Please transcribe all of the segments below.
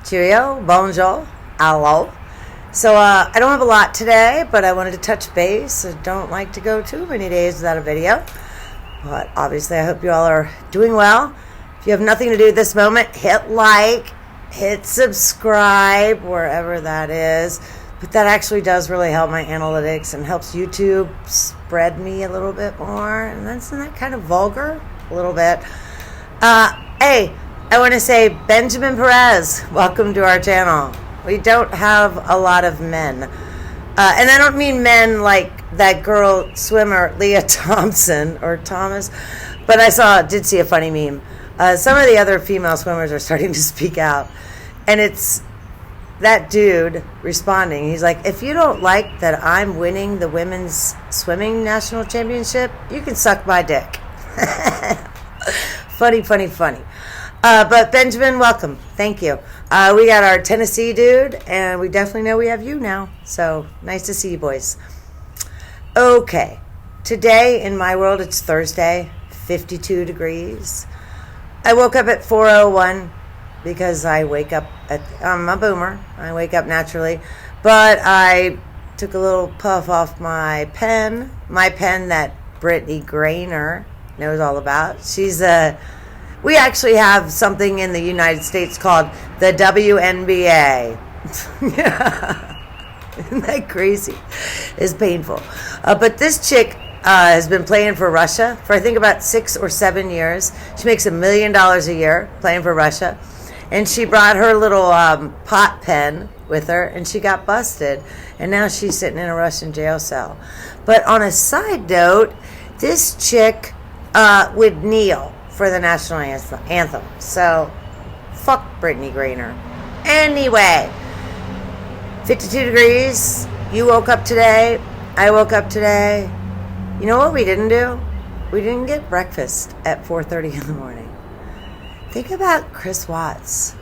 Cheerio, bonjour, hello. So I don't have a lot today, but I wanted to touch base. I don't like to go too many days without a video. But obviously I hope you all are doing well. If you have nothing to do at this moment, hit like, hit subscribe, wherever that is. But that actually does really help my analytics and helps YouTube spread me a little bit more. And isn't that kind of vulgar? A little bit. Hey, I want to say Benjamin Perez, welcome to our channel. We don't have a lot of men. And I don't mean men like that girl swimmer, Leah Thompson or Thomas. But I did see a funny meme. Some of the other female swimmers are starting to speak out. And it's that dude responding. He's like, if you don't like that I'm winning the women's swimming national championship, you can suck my dick. Funny. But Benjamin, welcome. Thank you. We got our Tennessee dude, and we definitely know we have you now. So nice to see you boys. Okay. Today in my world, it's Thursday, 52 degrees. I woke up at 4:01 because I wake up I'm a boomer. I wake up naturally. But I took a little puff off my pen that Brittany Griner knows all about. We actually have something in the United States called the WNBA. Isn't that crazy? It's painful. But this chick has been playing for Russia for I think about 6 or 7 years. She makes $1 million a year playing for Russia. And she brought her little pot pen with her, and she got busted. And now she's sitting in a Russian jail cell. But on a side note, this chick would kneel for the national anthem. So, fuck Brittany Griner. Anyway, 52 degrees. You woke up today. I woke up today. You know what we didn't do? We didn't get breakfast at 4:30 in the morning. Think about Chris Watts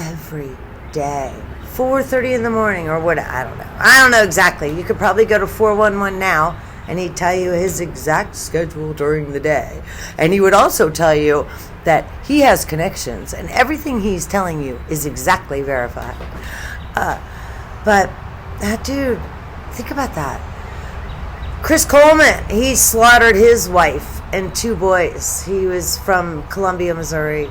every day. 4:30 in the morning or what? I don't know. I don't know exactly. You could probably go to 411 now and he'd tell you his exact schedule during the day. And he would also tell you that he has connections and everything he's telling you is exactly verified. But that dude, think about that. Chris Coleman, he slaughtered his wife and 2 boys. He was from Columbia, Missouri,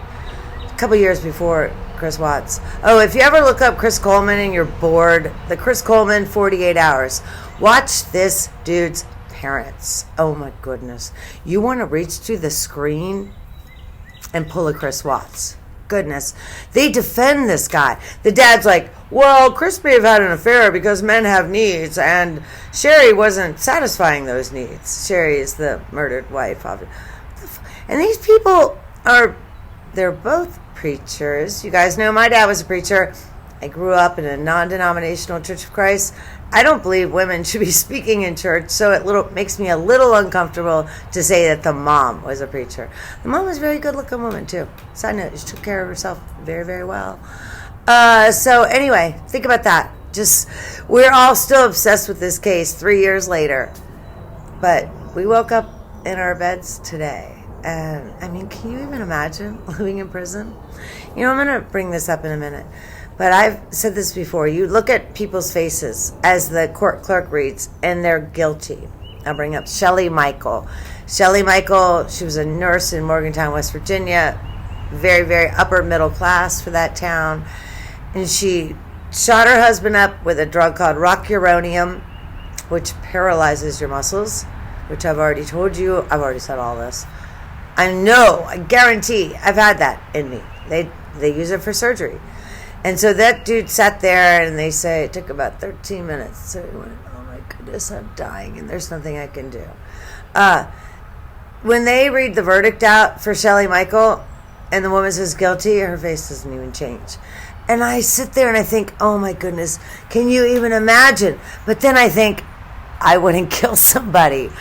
a couple years before Chris Watts. Oh, if you ever look up Chris Coleman and you're bored, the Chris Coleman 48 hours, watch this dude's parents. Oh my goodness. You want to reach through the screen and pull a Chris Watts. Goodness. They defend this guy. The dad's like, well, Chris may have had an affair because men have needs, and Sherry wasn't satisfying those needs. Sherry is the murdered wife. And these people they're both preachers. You guys know my dad was a preacher. I grew up in a non-denominational Church of Christ. I don't believe women should be speaking in church, so it makes me a little uncomfortable to say that the mom was a preacher. The mom was a very good-looking woman, too. Side note, she took care of herself very, very well. So anyway, think about that. We're all still obsessed with this case 3 years later. But we woke up in our beds today. And, I mean, can you even imagine living in prison? You know, I'm going to bring this up in a minute. But I've said this before. You look at people's faces as the court clerk reads, and they're guilty. I'll bring up Shelly Michael. Shelly Michael, she was a nurse in Morgantown, West Virginia. Very, very upper middle class for that town. And she shot her husband up with a drug called rocuronium, which paralyzes your muscles, which I've already told you. I've already said all this. I guarantee, I've had that in me. They use it for surgery. And so that dude sat there, and they say it took about 13 minutes. So he went, oh my goodness, I'm dying, and there's nothing I can do. When they read the verdict out for Shelly Michael, and the woman says guilty, her face doesn't even change. And I sit there and I think, oh my goodness, can you even imagine? But then I think, I wouldn't kill somebody.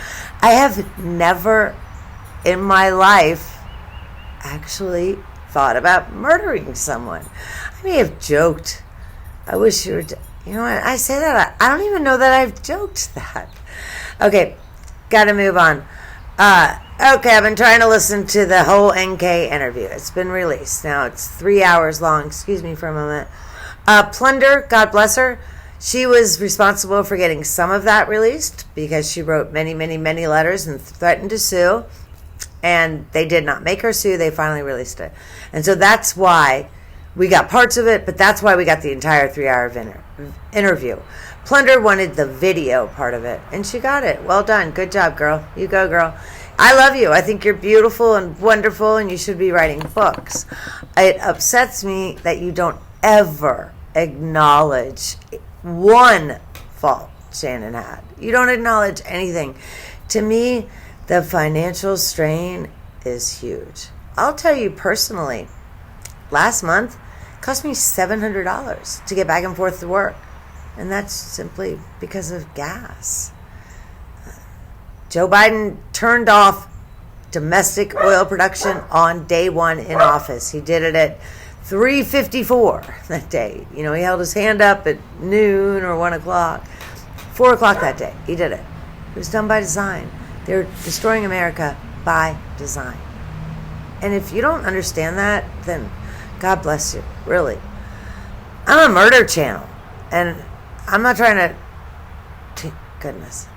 I have never in my life actually thought about murdering someone. I may have joked. I wish you were, you know what, I say that, I don't even know that I've joked that. Okay, gotta move on. Okay, I've been trying to listen to the whole NK interview. It's been released. Now it's 3 hours long. Excuse me for a moment. Plunder, God bless her. She was responsible for getting some of that released because she wrote many, many, many letters and threatened to sue. And they did not make her sue. They finally released it. And so that's why we got parts of it, but that's why we got the entire 3-hour interview. Plunder wanted the video part of it, and she got it. Well done. Good job, girl. You go, girl. I love you. I think you're beautiful and wonderful, and you should be writing books. It upsets me that you don't ever acknowledge one fault Shannon had. You don't acknowledge anything. To me, the financial strain is huge. I'll tell you personally, last month it cost me $700 to get back and forth to work. And that's simply because of gas. Joe Biden turned off domestic oil production on day one in office. He did it at 3:54 that day. You know, he held his hand up at noon or 1 o'clock. 4 o'clock that day, he did it. It was done by design. They're destroying America by design. And if you don't understand that, then God bless you, really. I'm a murder channel, and I'm not trying to... Goodness.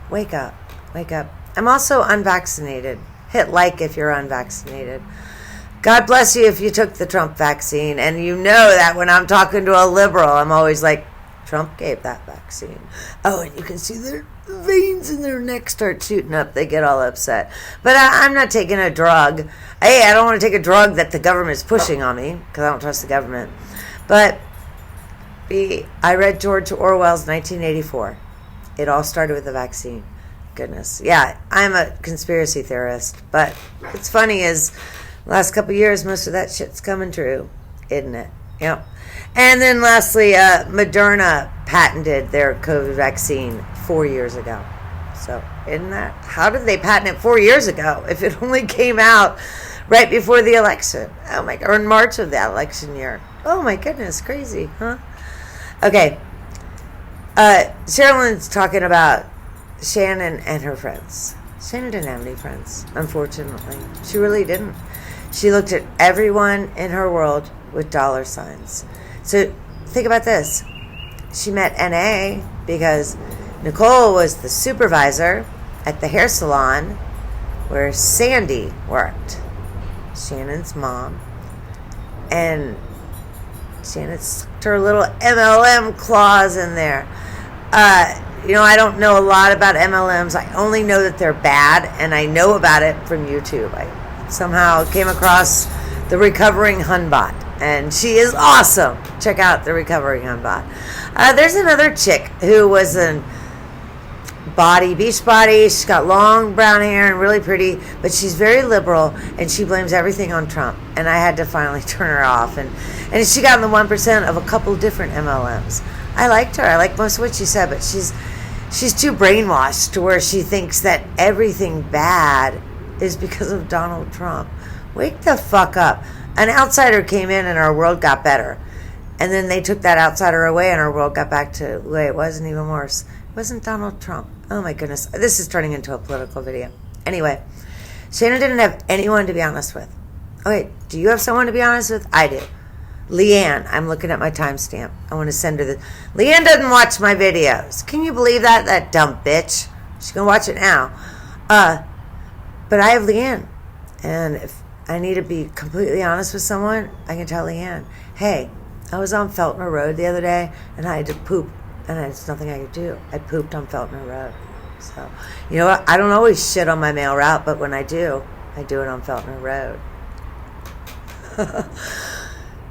Wake up. Wake up. I'm also unvaccinated. Hit like if you're unvaccinated. God bless you if you took the Trump vaccine. And you know that when I'm talking to a liberal, I'm always like, Trump gave that vaccine. Oh, and you can see their veins in their neck start shooting up. They get all upset. But I'm not taking a drug. Hey, I don't want to take a drug that the government's pushing on me because I don't trust the government. But I read George Orwell's 1984. It all started with the vaccine. Goodness. Yeah, I'm a conspiracy theorist. But what's funny is last couple of years, most of that shit's coming true, isn't it? Yep. And then lastly, Moderna patented their COVID vaccine 4 years ago. So, isn't that? How did they patent it 4 years ago if it only came out right before the election? Oh my God, or in March of that election year. Oh my goodness, crazy, huh? Okay. Sherilyn's talking about Shannon and her friends. Shannon didn't have any friends, unfortunately. She really didn't. She looked at everyone in her world with dollar signs. So think about this. She met N.A. because Nicole was the supervisor at the hair salon where Sandy worked, Shannon's mom. And Shannon stuck her little MLM claws in there. I don't know a lot about MLMs. I only know that they're bad, and I know about it from YouTube. I somehow came across the Recovering Hunbot, and she is awesome. Check out the Recovering Hunbot. There's another chick who was in beach body. She's got long brown hair and really pretty, but she's very liberal, and she blames everything on Trump. And I had to finally turn her off. And she got in the 1% of a couple different MLMs. I liked her. I like most of what she said, but she's too brainwashed to where she thinks that everything bad is because of Donald Trump. Wake the fuck up. An outsider came in and our world got better. And then they took that outsider away and our world got back to the way it was and even worse. It wasn't Donald Trump. Oh my goodness. This is turning into a political video. Anyway, Shannon didn't have anyone to be honest with. Okay, do you have someone to be honest with? I do. Leanne, I'm looking at my timestamp. I want to send her the... Leanne doesn't watch my videos. Can you believe that? That dumb bitch. She's going to watch it now. But I have Leanne. And if I need to be completely honest with someone, I can tell Leanne, hey, I was on Feltner Road the other day, and I had to poop. And there's nothing I could do. I pooped on Feltner Road. So, you know what? I don't always shit on my mail route, but when I do it on Feltner Road.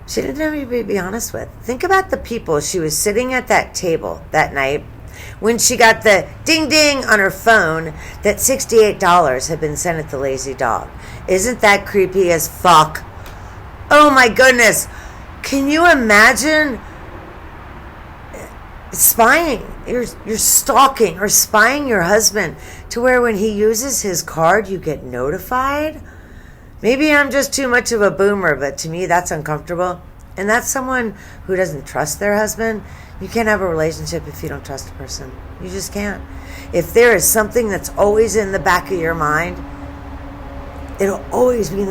She didn't have anybody to be honest with. Think about the people she was sitting at that table that night when she got the ding-ding on her phone that $68 had been sent at the Lazy Dog. Isn't that creepy as fuck? Oh my goodness. Can you imagine spying? You're stalking or spying your husband to where when he uses his card, you get notified? Maybe I'm just too much of a boomer, but to me, that's uncomfortable. And that's someone who doesn't trust their husband. You can't have a relationship if you don't trust a person. You just can't. If there is something that's always in the back of your mind, It'll always be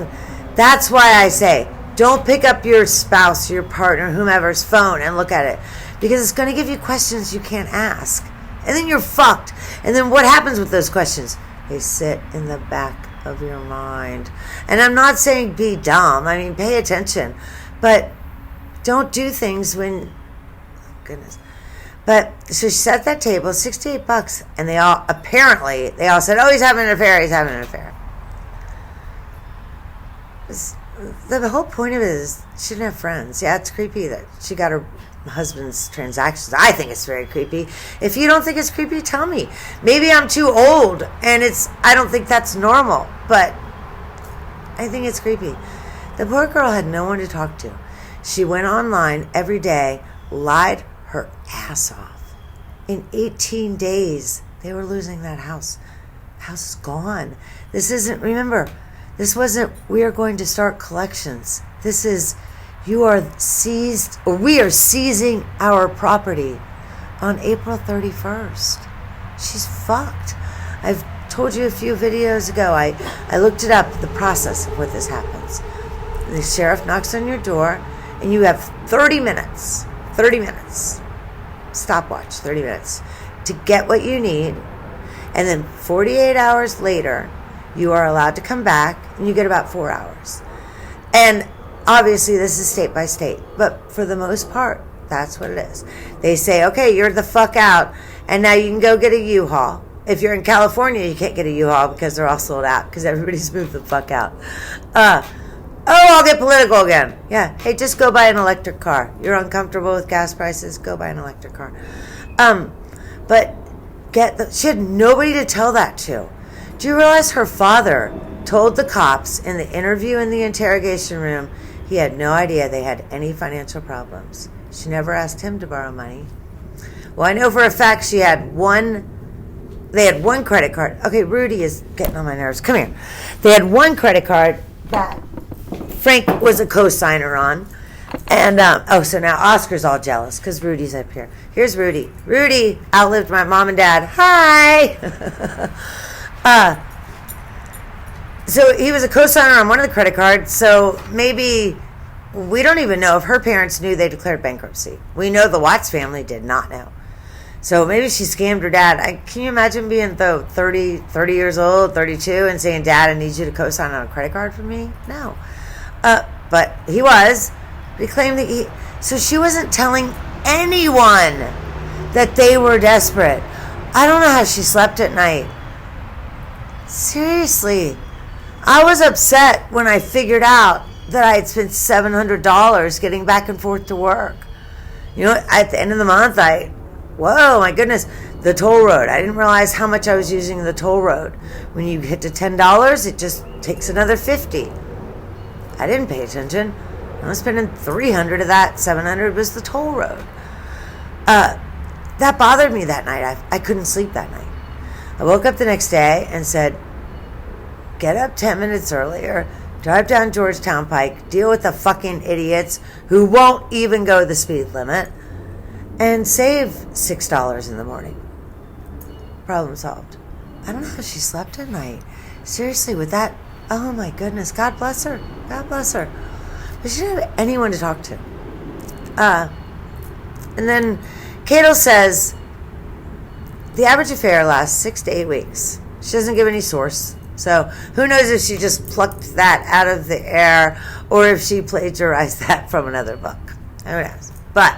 that's why I say, don't pick up your spouse, your partner, whomever's phone and look at it. Because it's going to give you questions you can't ask. And then you're fucked. And then what happens with those questions? They sit in the back of your mind. And I'm not saying be dumb. I mean, pay attention. But don't do things when... Oh, goodness. But, so she set at that table, $68. And they all said, oh, he's having an affair. The whole point of it is she didn't have friends. Yeah, it's creepy that she got her husband's transactions. I think it's very creepy. If you don't think it's creepy, tell me. Maybe I'm too old and I don't think that's normal, but I think it's creepy. The poor girl had no one to talk to. She went online every day, lied her ass off. In 18 days, they were losing that house. The house is gone. Remember, this wasn't, we are going to start collections. This is, we are seizing our property on April 31st. She's fucked. I've told you a few videos ago, I looked it up, the process of what this happens. The sheriff knocks on your door, and you have 30 minutes, stopwatch, 30 minutes, to get what you need, and then 48 hours later, you are allowed to come back, and you get about 4 hours. And obviously, this is state by state, but for the most part, that's what it is. They say, okay, you're the fuck out, and now you can go get a Uhaul. If you're in California, you can't get a Uhaul because they're all sold out, because everybody's moved the fuck out. I'll get political again. Yeah, hey, just go buy an electric car. You're uncomfortable with gas prices, go buy an electric car. But she had nobody to tell that to. Do you realize her father told the cops in the interview in the interrogation room he had no idea they had any financial problems? She never asked him to borrow money. Well, I know for a fact they had one credit card. Okay, Rudy is getting on my nerves. Come here. They had one credit card that Frank was a co-signer on. And, so now Oscar's all jealous because Rudy's up here. Here's Rudy. Rudy outlived my mom and dad. Hi! So he was a co-signer on one of the credit cards, so maybe we don't even know if her parents knew they declared bankruptcy. We know the Watts family did not know. So maybe she scammed her dad. Can you imagine being 30 years old, 32, and saying, Dad, I need you to co-sign on a credit card for me? No. But he was. He claimed that so she wasn't telling anyone that they were desperate. I don't know how she slept at night. Seriously. I was upset when I figured out that I had spent $700 getting back and forth to work. You know, at the end of the month, whoa, my goodness, the toll road. I didn't realize how much I was using the toll road. When you hit to $10, it just takes another $50. I didn't pay attention. I was spending $300 of that. $700 was the toll road. That bothered me that night. I couldn't sleep that night. I woke up the next day and said, get up 10 minutes earlier, drive down Georgetown Pike, deal with the fucking idiots who won't even go the speed limit, and save $6 in the morning. Problem solved. I don't know how she slept at night. Seriously, with that, oh my goodness, God bless her. God bless her. But she didn't have anyone to talk to. And then Katel says the average affair lasts 6 to 8 weeks. She doesn't give any source. So who knows if she just plucked that out of the air or if she plagiarized that from another book. Who knows? But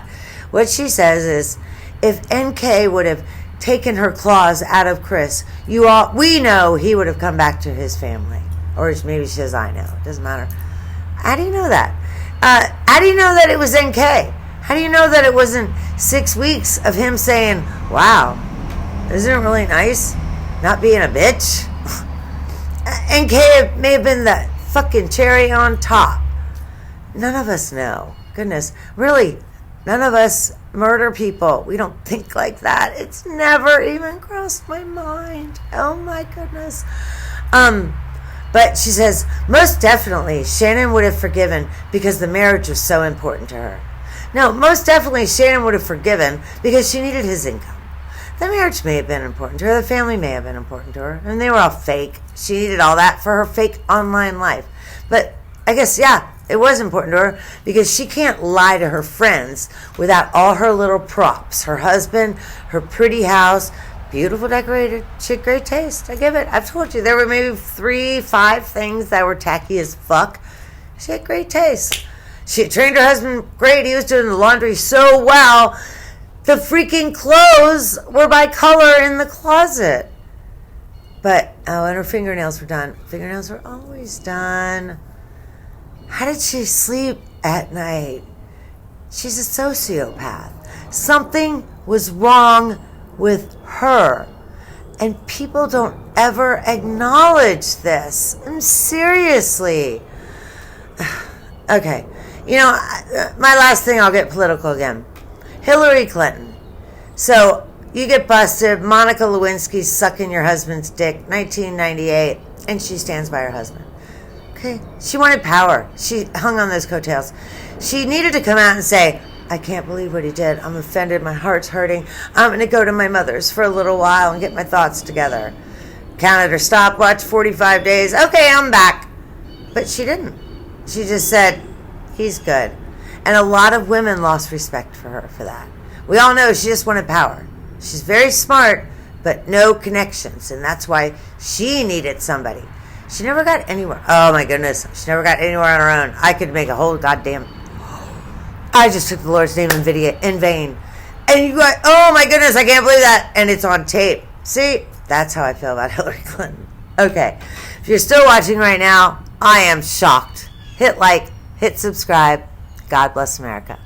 what she says is, if NK would have taken her claws out of Chris, we know he would have come back to his family. Or maybe she says, I know. It doesn't matter. How do you know that? How do you know that it was NK? How do you know that it wasn't 6 weeks of him saying, wow, isn't it really nice not being a bitch? NK may have been the fucking cherry on top. None of us know. Goodness. Really, none of us murder people. We don't think like that. It's never even crossed my mind. Oh my goodness. But she says, most definitely Shannon would have forgiven because the marriage was so important to her. No, most definitely Shannon would have forgiven because she needed his income. The marriage may have been important to her. The family may have been important to her. And they were all fake. She needed all that for her fake online life. But I guess, yeah, it was important to her because she can't lie to her friends without all her little props. Her husband, her pretty house, beautiful decorated. She had great taste. I give it. I've told you, there were maybe 3-5 things that were tacky as fuck. She had great taste. She had trained her husband great. He was doing the laundry so well. The freaking clothes were by color in the closet. But, and her fingernails were done. Fingernails were always done. How did she sleep at night? She's a sociopath. Something was wrong with her. And people don't ever acknowledge this. Seriously. Okay. My last thing, I'll get political again. Hillary Clinton. So, you get busted. Monica Lewinsky's sucking your husband's dick, 1998, and she stands by her husband. Okay? She wanted power. She hung on those coattails. She needed to come out and say, I can't believe what he did. I'm offended. My heart's hurting. I'm going to go to my mother's for a little while and get my thoughts together. Counted her stopwatch, 45 days. Okay, I'm back. But she didn't. She just said, he's good. And a lot of women lost respect for her for that. We all know she just wanted power. She's very smart, but no connections. And that's why she needed somebody. She never got anywhere. Oh, my goodness. She never got anywhere on her own. I could make a whole goddamn... I just took the Lord's name in vain. And you go, oh, my goodness, I can't believe that. And it's on tape. See? That's how I feel about Hillary Clinton. Okay. If you're still watching right now, I am shocked. Hit like, hit subscribe. God bless America.